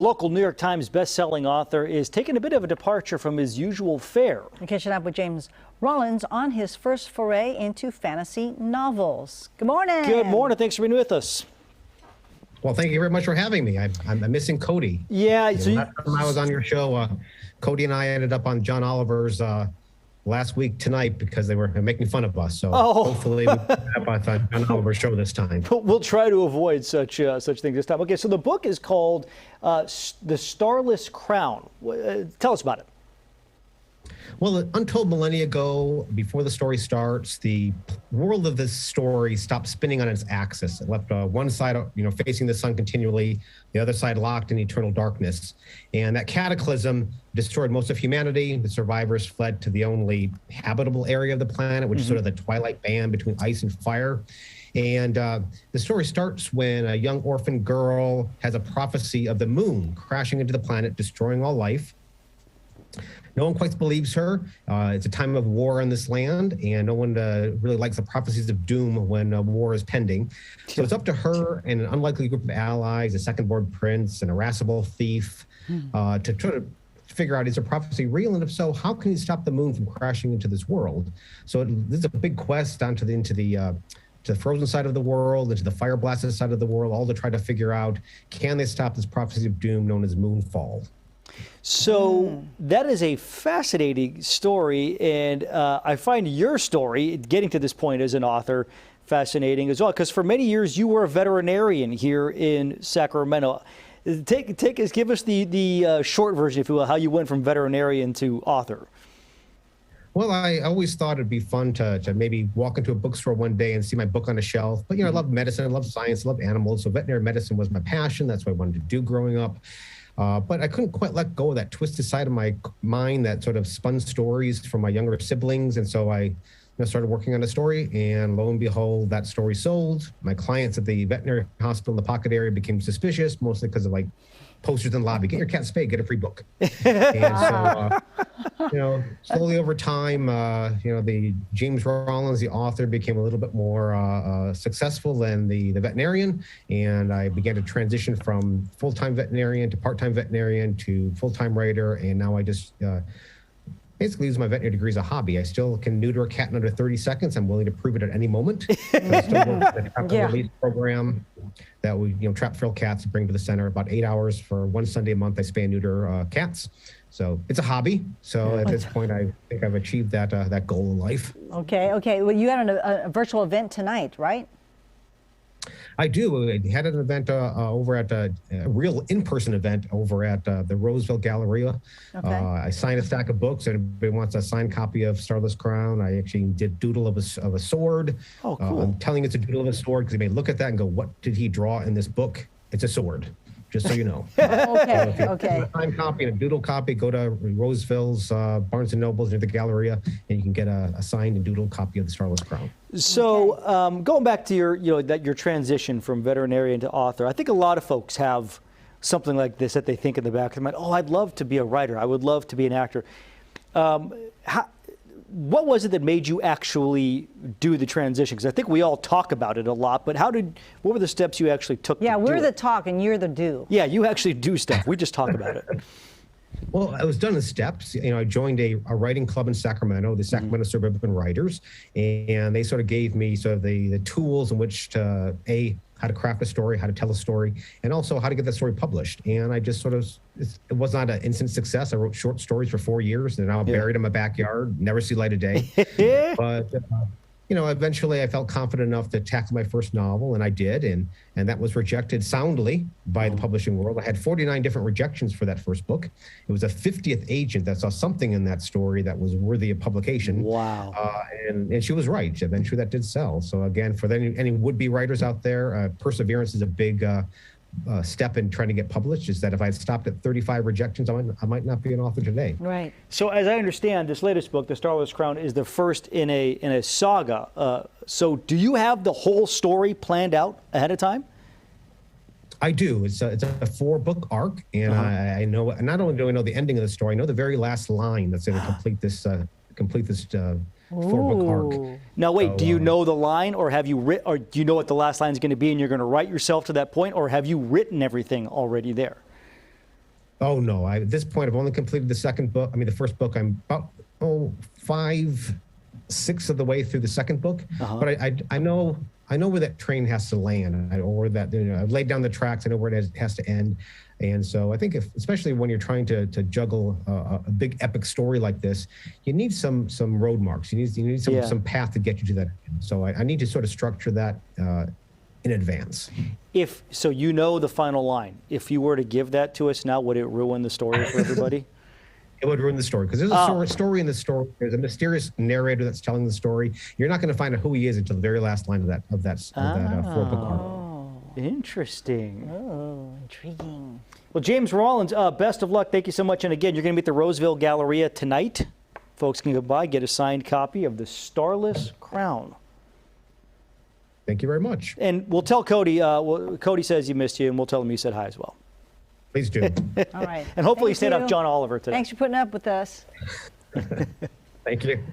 Local New York Times bestselling author is taking a bit of a departure from his usual fare. We're catching up with James Rollins on his first foray into fantasy novels. Good morning. Good morning. Thanks for being with us. Well, thank you very much for having me. I'm missing Cody. Yeah. So last time I was on your show, Cody and I ended up on John Oliver's last week tonight because they were making fun of us. So hopefully we can end up on John Oliver's show this time. We'll try to avoid such things this time. Okay, so the book is called The Starless Crown. Tell us about it. Well, untold millennia ago, before the story starts, the world of this story stopped spinning on its axis. It left one side, facing the sun continually, the other side locked in eternal darkness. And that cataclysm destroyed most of humanity. The survivors fled to the only habitable area of the planet, which is sort of the twilight band between ice and fire. And the story starts when a young orphan girl has a prophecy of the moon crashing into the planet, destroying all life. No one quite believes her. It's a time of war on this land, and no one really likes the prophecies of doom when war is pending. So it's up to her and an unlikely group of allies, a second-born prince, an irascible thief, to try to figure out, is a prophecy real? And if so, how can you stop the moon from crashing into this world? So this is a big quest into the frozen side of the world, into the fire blasted side of the world, all to try to figure out, can they stop this prophecy of doom known as moonfall? So that is a fascinating story, and I find your story, getting to this point as an author, fascinating as well, because for many years you were a veterinarian here in Sacramento. Give us the short version, if you will, how you went from veterinarian to author. Well, I always thought it'd be fun to maybe walk into a bookstore one day and see my book on a shelf. But, I love medicine, I love science, I love animals. So veterinary medicine was my passion. That's what I wanted to do growing up. But I couldn't quite let go of that twisted side of my mind that sort of spun stories from my younger siblings. And so I started working on a story, and lo and behold, that story sold. My clients at the veterinary hospital in the Pocket area became suspicious, mostly because of posters in the lobby. Get your cat spayed, get a free book. And so, slowly over time, the James Rollins, the author, became a little bit more successful than the veterinarian. And I began to transition from full-time veterinarian to part-time veterinarian to full-time writer. And now I just basically use my veterinary degree as a hobby. I still can neuter a cat in under 30 seconds. I'm willing to prove it at any moment. I still work with the trap and release program that we, trap feral cats bring to the center. About 8 hours for one Sunday a month, I spay and neuter cats. So it's a hobby. So at this point, I think I've achieved that goal in life. Okay. Well, you had a virtual event tonight, right? I do. I had an event over at a real in-person event over at the Roseville Galleria. Okay. I signed a stack of books. Anybody wants a signed copy of Starless Crown? I actually did doodle of a sword. Oh, cool. I'm telling it's a doodle of a sword because they may look at that and go, "What did he draw in this book?" It's a sword. Just so you know. Okay. So if you want a signed copy and a doodle copy, go to Roseville's Barnes and Nobles near the Galleria, and you can get a signed and doodle copy of the Starless Crown. So going back to your transition from veterinarian to author, I think a lot of folks have something like this that they think in the back of their mind. Oh, I'd love to be a writer. I would love to be an actor. What was it that made you actually do the transition? Because I think we all talk about it a lot, but what were the steps you actually took? Yeah, to we're do the it? talk and you're the do. Yeah, you actually do stuff. We just talk about it. Well, I was done in steps. I joined a writing club in Sacramento, the Sacramento Suburban Writers, and they sort of gave me the tools in which to, how to craft a story, how to tell a story, and also how to get that story published. And I just it was not an instant success. I wrote short stories for 4 years. They're now buried in my backyard, never see light of day. But eventually I felt confident enough to tackle my first novel, and I did, and that was rejected soundly by the publishing world. I had 49 different rejections for that first book. It was a 50th agent that saw something in that story that was worthy of publication. Wow. And she was right. Eventually that did sell. So again, for any would-be writers out there, perseverance is a big step in trying to get published. Is that if I had stopped at 35 rejections, I might not be an author today. Right. So as I understand, this latest book, The Starless Crown, is the first in a saga. So do you have the whole story planned out ahead of time? I do. It's a 4-book arc, and I know, not only do I know the ending of the story, I know the very last line that's going to complete this 4-book arc. Now wait, do you know the line, or have you or do you know what the last line is going to be, and you're going to write yourself to that point, or have you written everything already there? Oh no! At this point, I've only completed the second book. I mean, the first book. I'm about 5/6 of the way through the second book. But I know where that train has to land, or that I've laid down the tracks. I know where it has to end, and so I think especially when you're trying to juggle a big epic story like this, you need some road marks. You need some path to get you to that. So I need to sort of structure that in advance. So you know the final line. If you were to give that to us now, would it ruin the story for everybody? It would ruin the story because there's a story in the story. There's a mysterious narrator that's telling the story. You're not going to find out who he is until the very last line of that 4-book arc. Interesting. Oh, intriguing. Well, James Rollins, best of luck. Thank you so much. And again, you're going to be at the Roseville Galleria tonight. Folks can go by, get a signed copy of the Starless Crown. Thank you very much. And we'll tell Cody. Cody says he missed you, and we'll tell him you said hi as well. Please do. All right. And hopefully Thank stand you. up John Oliver today. Thanks for putting up with us. Thank you.